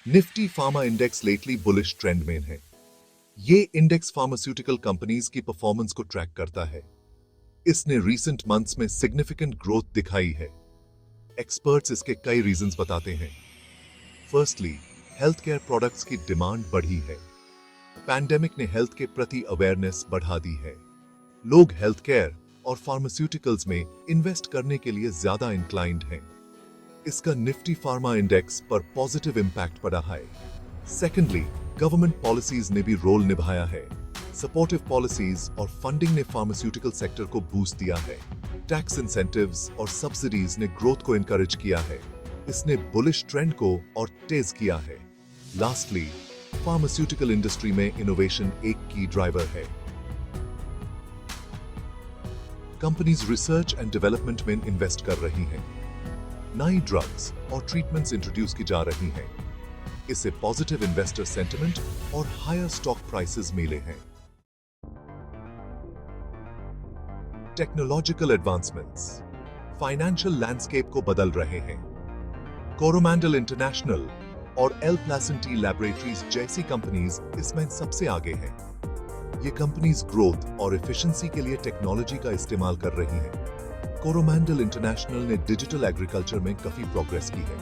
Nifty pharma index lately bullish trend में है। ये इंडेक्स फार्मास्यूटिकल कंपनीज की परफॉर्मेंस को ट्रैक करता है। इसने रीसेंट मंथ्स में सिग्निफिकेंट ग्रोथ दिखाई है। एक्सपर्ट्स इसके कई रीजंस बताते हैं। फर्स्टली, हेल्थ केयर प्रोडक्ट्स की डिमांड बढ़ी है। पैंडेमिक ने हेल्थ के प्रति अवेयरनेस बढ़ा दी है। लोग हेल्थ केयर और फार्मास्यूटिकल्स में इन्वेस्ट करने के लिए ज्यादा इंक्लाइंड हैं। इसका निफ्टी फार्मा इंडेक्स पर पॉजिटिव इंपैक्ट पड़ा है। सेकेंडली, गवर्नमेंट पॉलिसीज ने भी रोल निभाया है। सपोर्टिव पॉलिसीज और फंडिंग ने फार्मास्यूटिकल सेक्टर को बूस्ट दिया है। टैक्स इंसेंटिव्स और सब्सिडीज ने ग्रोथ को इनकरेज किया है। इसने बुलिश ट्रेंड को और तेज किया है। लास्टली, फार्मास्यूटिकल इंडस्ट्री में इनोवेशन एक की ड्राइवर है। कंपनीज रिसर्च एंड डेवलपमेंट में इन्वेस्ट कर रही हैं। नई ड्रग्स और ट्रीटमेंट्स इंट्रोड्यूस की जा रही हैं। इससे पॉजिटिव इन्वेस्टर सेंटिमेंट और हायर स्टॉक प्राइसेस मिले हैं। टेक्नोलॉजिकल एडवांसमेंट्स फाइनेंशियल लैंडस्केप को बदल रहे हैं। कोरोमंडल इंटरनेशनल और एल प्लेसेंटी लैबोरेटरीज जैसी कंपनीज इसमें सबसे आगे हैं। ये कंपनीज ग्रोथ और एफिशिएंसी के लिए टेक्नोलॉजी का इस्तेमाल कर रही हैं। कोरोमंडल इंटरनेशनल ने डिजिटल एग्रीकल्चर में काफी प्रोग्रेस की है।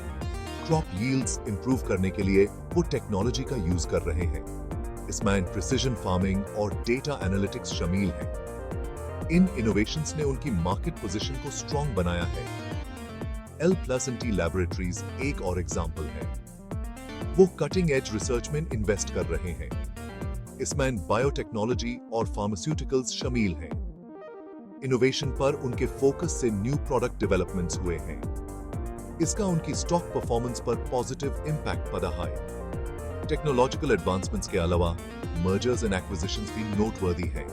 क्रॉप यील्ड्स इंप्रूव करने के लिए वो टेक्नोलॉजी का यूज कर रहे हैं। इसमें प्रिसिजन फार्मिंग और डेटा एनालिटिक्स शामिल हैं। इन इनोवेशंस ने उनकी मार्केट पोजीशन को स्ट्रॉन्ग बनाया है। एल प्लेसेंटी लैबोरेटरीज एक और एग्जांपल है। वो कटिंग एज रिसर्च में इन्वेस्ट कर रहे हैं। इसमें बायोटेक्नोलॉजी और फार्मास्यूटिकल्स शामिल हैं। इनोवेशन पर उनके फोकस से न्यू प्रोडक्ट डेवलपमेंट्स हुए हैं। इसका उनकी स्टॉक परफॉर्मेंस पर पॉजिटिव इंपैक्ट पड़ा है। टेक्नोलॉजिकल एडवांसमेंट्स के अलावा मर्जर्स एंड एक्विजिशंस भी नोटवर्दी हैं।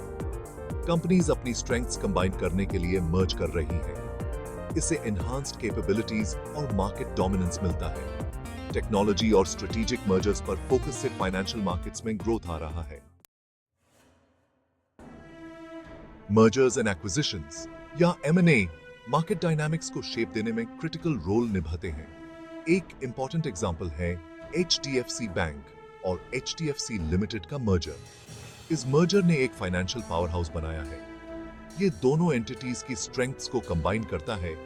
कंपनीज अपनी स्ट्रेंथ्स कंबाइन करने के लिए मर्ज कर रही हैं। इससे एनहांस्ड कैपेबिलिटीज और मार्केट डोमिनेंस मिलता है। टेक्नोलॉजी और स्ट्रेटेजिक मर्जर्स पर फोकस से फाइनेंशियल मार्केट्स में ग्रोथ आ रहा है। मर्जर्स एंड एक्विजिशंस या M&A मार्केट डायनामिक्स को शेप देने में क्रिटिकल रोल निभाते हैं। एक इंपॉर्टेंट एग्जांपल है HDFC बैंक और HDFC लिमिटेड का मर्जर। इस मर्जर ने एक फाइनेंशियल पावर हाउस बनाया है। ये दोनों एंटिटीज की स्ट्रेंथ्स को कंबाइन करता है,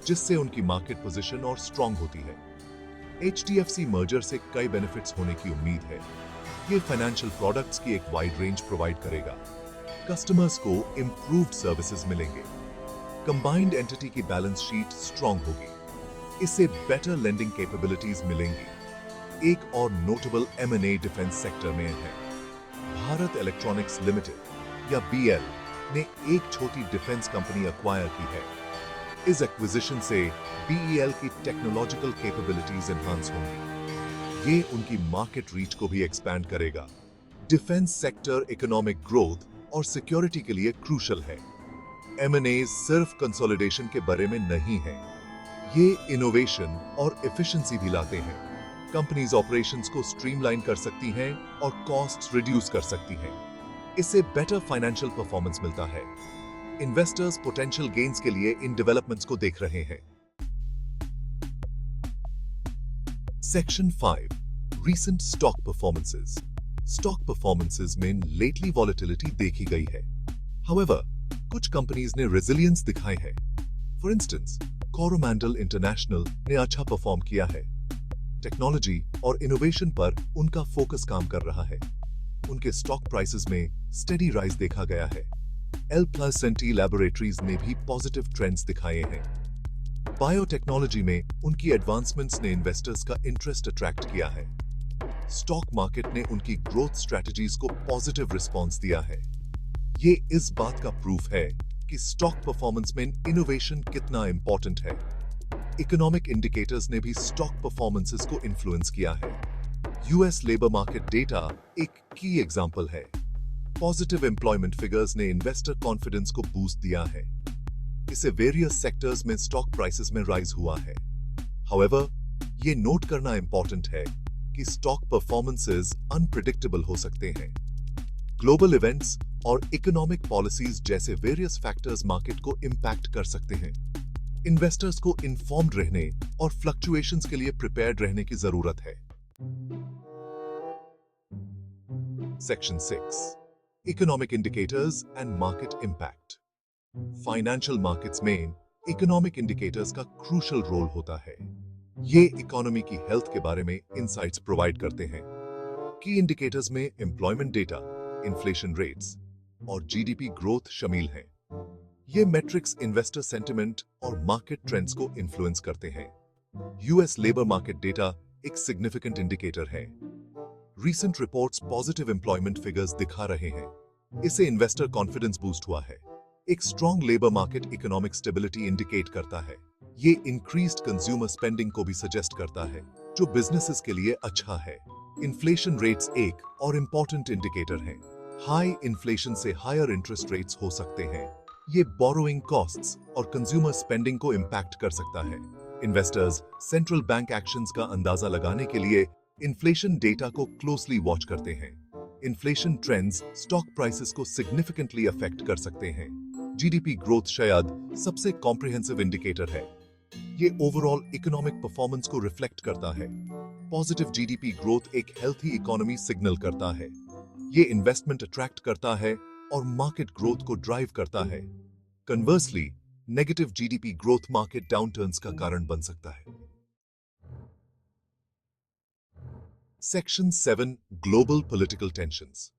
जिससे उनकी मार्केट पोजीशन और स्ट्रॉन्ग होती है। HDFC मर्जर से कई बेनिफिट्स होने की उम्मीद है। ये फाइनेंशियल प्रोडक्ट्स की एक वाइड रेंज प्रोवाइड करेगा। कस्टमर्स को इंप्रूव्ड सर्विसेज मिलेंगे। कंबाइंड एंटिटी की बैलेंस शीट स्ट्रॉन्ग होगी। इससे बेटर लेंडिंग कैपेबिलिटीज मिलेंगी। एक और नोटेबल M&A डिफेंस सेक्टर में है। भारत इलेक्ट्रॉनिक्स लिमिटेड या BL ने एक छोटी डिफेंस कंपनी एक्वायर की है। इस एक्विजिशन से BEL की टेक्नोलॉजिकल कैपेबिलिटीज एनहांस होंगी। ये उनकी मार्केट रीच को भी एक्सपैंड करेगा। डिफेंस सेक्टर इकोनॉमिक ग्रोथ और सिक्योरिटी के लिए क्रूशल है। M&A सिर्फ कंसोलिडेशन के बारे में नहीं है। ये इनोवेशन और एफिशिएंसी भी लाते हैं। कंपनीज ऑपरेशंस को स्ट्रीमलाइन कर सकती हैं और कॉस्ट्स रिड्यूस कर सकती हैं। इससे बेटर फाइनेंशियल परफॉर्मेंस मिलता है। इन्वेस्टर्स पोटेंशियल गेन्स के लिए इन डेवलपमेंट्स को देख रहे हैं। Section 5 recent stock performances. Stock performances में लेटली वॉलेटिलिटी देखी गई है। However, कुछ कंपनीज ने रेजिलियंस दिखाई है। फॉर इंस्टेंस, कोरोमंडल इंटरनेशनल ने अच्छा परफॉर्म किया है। टेक्नोलॉजी और इनोवेशन पर उनका फोकस काम कर रहा है। उनके स्टॉक प्राइसेस में स्टेडी राइज देखा गया है। एल प्लेसेंटी लैबोरेटरीज ने भी पॉजिटिव ट्रेंड्स दिखाए हैं। बायोटेक्नोलॉजी में उनकी एडवांसमेंट्स ने इन्वेस्टर्स का इंटरेस्ट अट्रैक्ट किया है। स्टॉक मार्केट ने उनकी ग्रोथ स्ट्रेटजीज को पॉजिटिव रिस्पांस दिया है। ये इस बात का प्रूफ है कि स्टॉक परफॉर्मेंस में इनोवेशन कितना इंपॉर्टेंट है। इकोनॉमिक इंडिकेटर्स ने भी स्टॉक परफॉर्मेंसेस को इन्फ्लुएंस किया है। यूएस लेबर मार्केट डेटा एक की एग्जांपल है। पॉजिटिव एम्प्लॉयमेंट फिगर्स ने इन्वेस्टर कॉन्फिडेंस को बूस्ट दिया है। इससे वेरियस सेक्टर्स में स्टॉक प्राइसेस में राइज हुआ है। हाउएवर, ये नोट करना इंपॉर्टेंट है कि स्टॉक परफॉर्मेंसेस अनप्रेडिक्टेबल हो सकते हैं। ग्लोबल इवेंट्स और इकोनॉमिक पॉलिसीज जैसे वेरियस फैक्टर्स मार्केट को इंपैक्ट कर सकते हैं। इन्वेस्टर्स को इन्फॉर्म्ड रहने और फ्लक्चुएशंस के लिए प्रिपेयर्ड रहने की जरूरत है। Section 6. Economic Indicators and Market Impact. Financial markets में इकोनॉमिक इंडिकेटर्स का क्रूशल रोल होता है। ये इकोनॉमी की हेल्थ के बारे में इंसाइट्स प्रोवाइड करते हैं। की इंडिकेटर्स में एम्प्लॉयमेंट डेटा, इन्फ्लेशन रेट्स और जीडीपी ग्रोथ शामिल हैं। ये मैट्रिक्स इन्वेस्टर सेंटिमेंट और मार्केट ट्रेंड्स को इन्फ्लुएंस करते हैं। यूएस लेबर मार्केट डेटा एक सिग्निफिकेंट इंडिकेटर है। Recent reports positive employment figures दिखा रहे हैं। इससे इन्वेस्टर कॉन्फिडेंस बूस्ट हुआ है। एक strong labour market economic stability indicate करता है। ये इंक्रीज्ड कंज्यूमर स्पेंडिंग को भी सजेस्ट करता है, जो बिजनेसेस के लिए अच्छा है। इन्फ्लेशन रेट्स एक और इम्पोर्टेंट इंडिकेटर है। हाई इन्फ्लेशन से हायर इंटरेस्ट रेट्स हो सकते हैं। ये बोरोइंग कॉस्ट्स और कंज्यूमर स्पेंडिंग को इम्पैक्ट कर सकता है। इन्वेस्टर्स सेंट्रल बैंक एक्शंस का अंदाजा लगाने के लिए इन्फ्लेशन डेटा को क्लोजली वॉच करते हैं। इन्फ्लेशन ट्रेंड्स स्टॉक प्राइसेस को सिग्निफिकेंटली अफेक्ट कर सकते हैं। जीडीपी ग्रोथ शायद सबसे कॉम्प्रिहेंसिव इंडिकेटर है। ये ओवरऑल इकोनॉमिक परफॉर्मेंस को रिफ्लेक्ट करता है। पॉजिटिव जीडीपी ग्रोथ एक हेल्थी इकोनॉमी सिग्नल करता है। ये इन्वेस्टमेंट अट्रैक्ट करता है और मार्केट ग्रोथ को ड्राइव करता है। Conversely, negative GDP growth market downturns का कारण बन सकता है। Section 7. Global political tensions.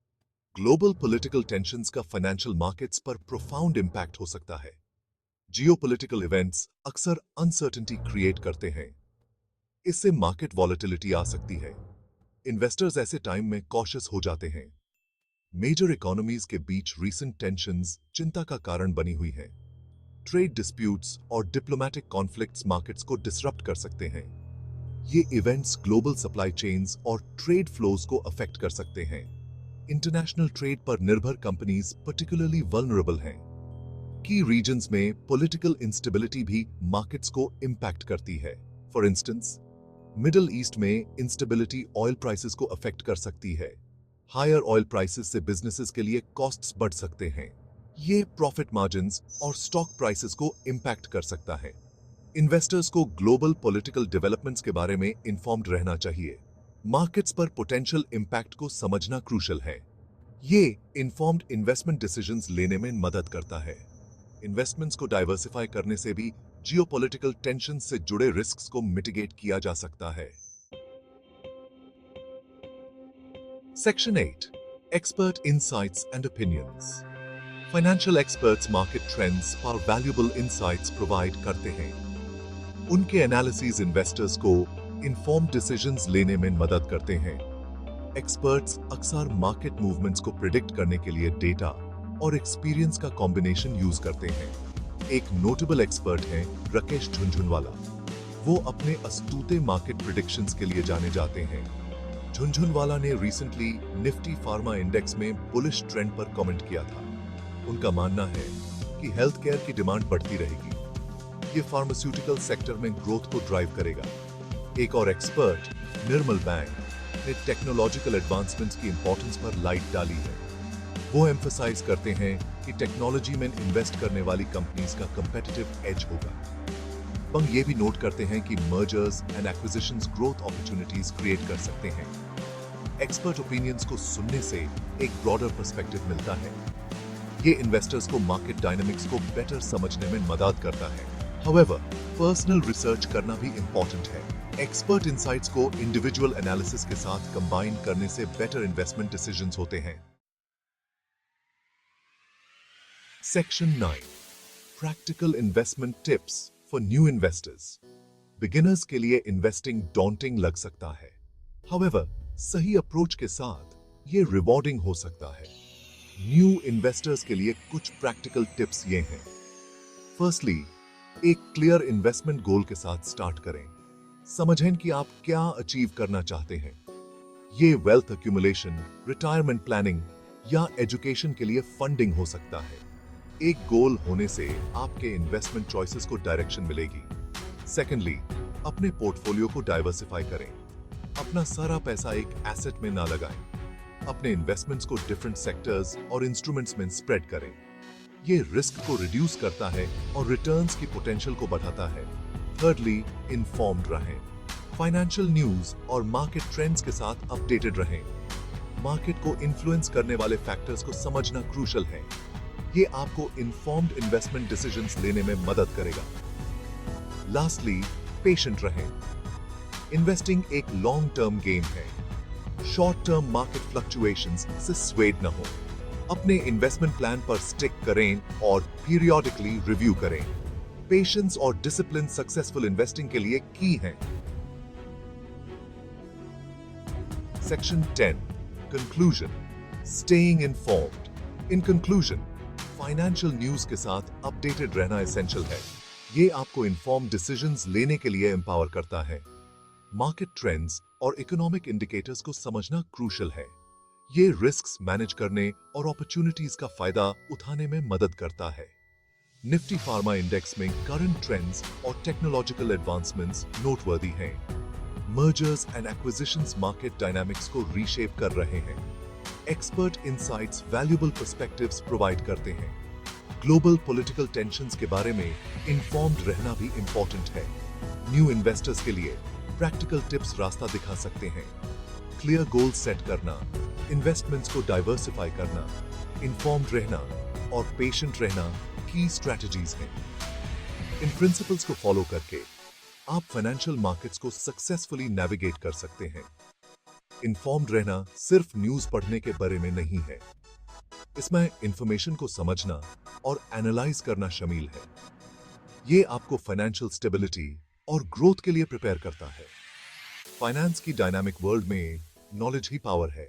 Global political tensions का फाइनेंशियल मार्केट्स पर प्रोफाउंड इंपैक्ट हो सकता है। जियोपॉलिटिकल इवेंट्स अक्सर अनसर्टेनिटी क्रिएट करते हैं। इससे मार्केट वॉलेटिलिटी आ सकती है। इन्वेस्टर्स ऐसे टाइम में कॉशियस हो जाते हैं। मेजर इकोनॉमीज के बीच रीसेंट टेंशंस चिंता का कारण बनी हुई है। ट्रेड डिस्प्यूट्स और डिप्लोमैटिक कॉन्फ्लिक्ट्स मार्केट्स को डिसरप्ट कर सकते हैं। ये इवेंट्स ग्लोबल सप्लाई चेन्स और ट्रेड फ्लोज को अफेक्ट कर सकते हैं। इंटरनेशनल ट्रेड पर निर्भर कंपनीज पर्टिकुलरली वल्नरेबल हैं। की रीजन्स में पॉलिटिकल इंस्टेबिलिटी भी मार्केट्स को इंपैक्ट करती है। फॉर इंस्टेंस, मिडिल ईस्ट में इंस्टेबिलिटी ऑयल प्राइसेस को अफेक्ट कर सकती है। हायर ऑयल प्राइसेस से बिजनेसेस के लिए कॉस्ट्स बढ़ सकते हैं। ये प्रॉफिट मार्जिन्स और स्टॉक प्राइसेस को इंपैक्ट कर सकता है। इन्वेस्टर्स को ग्लोबल पॉलिटिकल डेवलपमेंट्स के बारे में इन्फॉर्म्ड रहना चाहिए। मार्केट्स पर पोटेंशियल इंपैक्ट को समझना क्रूशल है। ये इन्फॉर्म्ड इन्वेस्टमेंट डिसीजंस लेने में मदद करता है। इन्वेस्टमेंट्स को डाइवर्सिफाई करने से भी जियोपॉलिटिकल टेंशन से जुड़े रिस्क्स को मिटिगेट किया जा सकता है। Section 8. Expert insights and opinions. Financial experts market trends पर वैल्यूएबल इंसाइट्स प्रोवाइड करते हैं। उनके एनालिसिस इन्वेस्टर्स को इन्फॉर्म्ड डिसीजंस लेने में मदद करते हैं। एक्सपर्ट्स अक्सर मार्केट मूवमेंट्स को प्रिडिक्ट करने के लिए डेटा और एक्सपीरियंस का कॉम्बिनेशन यूज करते हैं। एक नोटेबल एक्सपर्ट हैं राकेश झुनझुनवाला। वो अपने अस्तूते मार्केट प्रिडिक्शंस के लिए जाने जाते हैं। झुनझुनवाला ने रिसेंटली निफ्टी फार्मा इंडेक्स में बुलिश ट्रेंड पर कमेंट किया था। उनका मानना है कि हेल्थ केयर की डिमांड बढ़ती रहेगी। ये फार्मास्यूटिकल सेक्टर में ग्रोथ को ड्राइव करेगा। एक और एक्सपर्ट निर्मल बैंक ने टेक्नोलॉजिकल एडवांसमेंट्स की इंपॉर्टेंस पर लाइट डाली है। वो एम्फसाइज करते हैं कि टेक्नोलॉजी में इन्वेस्ट करने वाली कंपनीज का कंपेटिटिव एज होगा। बंग ये भी नोट करते हैं कि mergers and acquisitions growth opportunities create कर सकते हैं। एक्सपर्ट ओपिनियंस को सुनने से एक ब्रॉडर पर्सपेक्टिव मिलता है। ये इन्वेस्टर्स को मार्केट डायनामिक्स को बेटर समझने में मदद करता है। However, पर्सनल रिसर्च करना भी इंपॉर्टेंट है। एक्सपर्ट इंसाइट्स को इंडिविजुअल एनालिसिस के साथ कंबाइन करने से बेटर इन्वेस्टमेंट डिसीजंस होते हैं। Section 9. Practical investment tips for new investors. Beginners के लिए इन्वेस्टिंग डॉन्टिंग लग सकता है। However, सही अप्रोच के साथ ये रिवॉर्डिंग हो सकता है। न्यू इन्वेस्टर्स के लिए कुछ प्रैक्टिकल टिप्स ये हैं। फर्स्टली, एक क्लियर इन्वेस्टमेंट गोल के साथ स्टार्ट करें। समझें कि आप क्या अचीव करना चाहते हैं। ये वेल्थ एक्यूमुलेशन, रिटायरमेंट प्लानिंग या एजुकेशन के लिए फंडिंग हो सकता है। एक गोल होने से आपके इन्वेस्टमेंट चॉइसेस को डायरेक्शन मिलेगी। सेकेंडली, अपने पोर्टफोलियो को डाइवर्सिफाई करें। अपना सारा पैसा एक एसेट में ना लगाएं। अपने इन्वेस्टमेंट्स को डिफरेंट सेक्टर्स और इंस्ट्रूमेंट्स में स्प्रेड करें। ये रिस्क को रिड्यूस करता है और रिटर्न्स की पोटेंशियल को बढ़ाता है। थर्डली, इन्फॉर्म्ड रहें। फाइनेंशियल न्यूज और मार्केट ट्रेंड्स के साथ अपडेटेड रहें। मार्केट को इन्फ्लुएंस करने वाले फैक्टर्स को समझना क्रूशल है। ये आपको इन्फॉर्म्ड इन्वेस्टमेंट डिसीजंस लेने में मदद करेगा। लास्टली, पेशेंट रहें। इन्वेस्टिंग एक लॉन्ग टर्म गेम है। शॉर्ट टर्म मार्केट फ्लक्चुएशंस से स्वेड न हो। अपने इन्वेस्टमेंट प्लान पर स्टिक करें और पीरियोडिकली रिव्यू करें। पेशेंस और डिसिप्लिन सक्सेसफुल इन्वेस्टिंग के लिए की हैं। Section 10. Conclusion. Staying informed. In conclusion, financial news के साथ अपडेटेड रहना एसेंशियल है। ये आपको इन्फॉर्म्ड डिसीजंस लेने के लिए एम्पावर करता है। मार्केट ट्रेंड्स और इकोनॉमिक इंडिकेटर्स को समझना क्रूशल है। ये रिस्क्स मैनेज करने और अपॉर्चुनिटीज का फायदा उठाने में मदद करता है। निफ्टी फार्मा इंडेक्स में करंट ट्रेंड्स और टेक्नोलॉजिकल एडवांसमेंट्स नोटवर्दी हैं। Mergers and acquisitions market dynamics को रीशेप कर रहे हैं। Expert insights valuable perspectives provide करते हैं। ग्लोबल पॉलिटिकल टेंशंस के बारे में इन्फॉर्म्ड रहना भी इंपॉर्टेंट है। न्यू इन्वेस्टर्स के लिए प्रैक्टिकल टिप्स रास्ता दिखा सकते हैं। क्लियर गोल सेट करना, इन्वेस्टमेंट्स को डाइवर्सिफाई करना, इन्फॉर्म्ड रहना और पेशेंट रहना की स्ट्रैटेजीज हैं। इन प्रिंसिपल्स को फॉलो करके आप फाइनेंशियल मार्केट्स को सक्सेसफुली नेविगेट कर सकते हैं। इन्फॉर्म्ड रहना सिर्फ न्यूज पढ़ने के बारे में नहीं है। इसमें इंफॉर्मेशन को समझना और एनालाइज करना शामिल है। ये आपको फाइनेंशियल स्टेबिलिटी और ग्रोथ के लिए प्रिपेयर करता है। फाइनेंस की डायनामिक वर्ल्ड में नॉलेज ही पावर है।